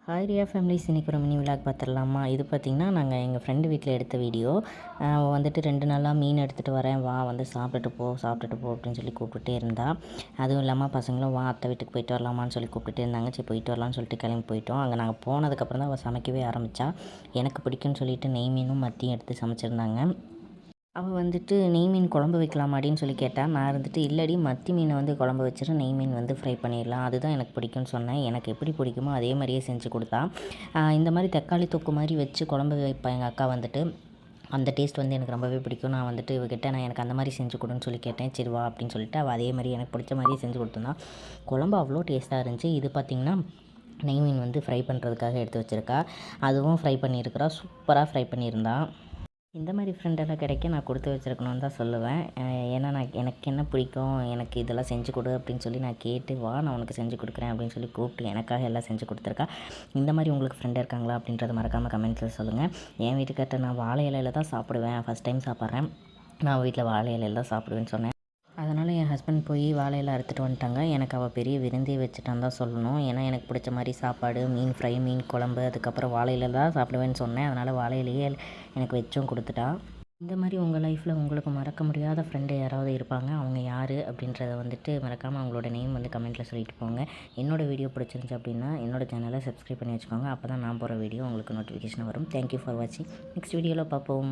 Hi Riya families, இன்றைக்கி ஒரு mini vlog பார்த்துடலாமா? இது பார்த்திங்கன்னா நாங்கள் எங்கள் ஃப்ரெண்டு வீட்டில் எடுத்த வீடியோ. வந்துட்டு 2 நாளாக மீன் எடுத்துகிட்டு வரேன், வா வந்து சாப்பிட்டுட்டு போ அப்படின்னு சொல்லி கூப்பிட்டுட்டே இருந்தா. அதுவும் இல்லாமல் பசங்களும் வா அத்தை வீட்டுக்கு போயிட்டு வரலாமான்னு சொல்லி கூப்பிட்டுட்டே இருந்தாங்க. சரி போயிட்டு வரலான்னு சொல்லிட்டு கிளம்பி போயிட்டோம். அங்கே நாங்கள் போனதுக்கப்புறம் தான் அவள் சமைக்கவே ஆரம்பித்தா. எனக்கு பிடிக்கும்னு சொல்லிட்டு நெய் மீனும் மத்தியும் எடுத்து சமைச்சிருந்தாங்க. அவள் வந்துட்டு நெய் மீன் குழம்பு வைக்கலாமாடின்னு சொல்லி கேட்டால், நான் இருந்துட்டு இல்லடி மத்தி மீனை வந்து குழம்பு வச்சுட்டு நெய் மீன் வந்து ஃப்ரை பண்ணிடலாம், அதுதான் எனக்கு பிடிக்கும்னு சொன்னேன். எனக்கு எப்படி பிடிக்குமோ அதே மாதிரியே செஞ்சு கொடுத்தா. இந்த மாதிரி தக்காளி தொக்கு மாதிரி வச்சு குழம்பு வைப்பேன் எங்கள் அக்கா வந்துட்டு. அந்த டேஸ்ட் வந்து எனக்கு ரொம்பவே பிடிக்கும். நான் வந்துட்டு இவகிட்ட எனக்கு அந்த மாதிரி செஞ்சு கொடுன்னு சொல்லி கேட்டேன். சரி வா அப்படின்னு சொல்லிட்டு அவள் அதே மாதிரி எனக்கு பிடிச்ச மாதிரியே செஞ்சு கொடுத்துருந்தா. குழம்பு அவ்வளோ டேஸ்ட்டாக இருந்துச்சு. இது பார்த்திங்கன்னா நெய் மீன் வந்து ஃப்ரை பண்ணுறதுக்காக எடுத்து வச்சுருக்கா. அதுவும் ஃப்ரை பண்ணியிருக்கிறா, சூப்பராக ஃப்ரை பண்ணியிருந்தா. இந்த மாதிரி ஃப்ரெண்டெல்லாம் கிடைக்க நான் கொடுத்து வச்சுருக்கணும்னு தான் சொல்லுவேன். ஏன்னா எனக்கு என்ன பிடிக்கும், எனக்கு இதெல்லாம் செஞ்சு கொடு அப்படின்னு சொல்லி நான் கேட்டு, வா நான் உனக்கு செஞ்சு கொடுக்குறேன் அப்படின்னு சொல்லி கூப்பிட்டு எனக்காக எல்லாம் செஞ்சு கொடுத்துருக்கா. இந்த மாதிரி உங்களுக்கு ஃப்ரெண்ட் இருக்காங்களா அப்படின்றத மறக்காமல் கமெண்ட்ஸில் சொல்லுங்கள். என் வீட்டுக்கிட்ட நான் வாழை இலையில தான் சாப்பிடுவேன், ஃபஸ்ட் டைம் சாப்பிட்றேன். நான் வீட்டில் வாழை இலையில தான் சாப்பிடுவேன்னு சொன்னேன். அதனால் என் ஹஸ்பண்ட் போய் வாழையில அறுத்துட்டு வந்துட்டாங்க. எனக்கு அவள் பெரிய விருந்தே வச்சுட்டான்னு தான் சொல்லணும். ஏன்னா எனக்கு பிடிச்ச மாதிரி சாப்பாடு, மீன் ஃப்ரை, மீன் குழம்பு, அதுக்கப்புறம் வாழையில தான் சாப்பிடுவேன்னு சொன்னேன். அதனால் வாழையிலேயே எனக்கு வச்சும் கொடுத்துட்டா. இந்த மாதிரி உங்கள் லைஃப்பில் உங்களுக்கு மறக்க முடியாத ஃப்ரெண்டு யாராவது இருப்பாங்க, அவங்க யார் அப்படின்றத வந்துட்டு மறக்காமல் அவங்களோட நேம் வந்து கமெண்ட்டில் சொல்லிட்டு போங்க. என்னோடய வீடியோ பிடிச்சிருந்துச்சி அப்படின்னா என்னோடய சேனலை சப்ஸ்கிரைப் பண்ணி வச்சுக்கோங்க. அப்போ தான் நான் போகிற வீடியோ உங்களுக்கு நோட்டிஃபிகேஷன் வரும். தேங்க்யூ ஃபார் வாட்சிங். நெக்ஸ்ட் வீடியோவில் பார்ப்போம்.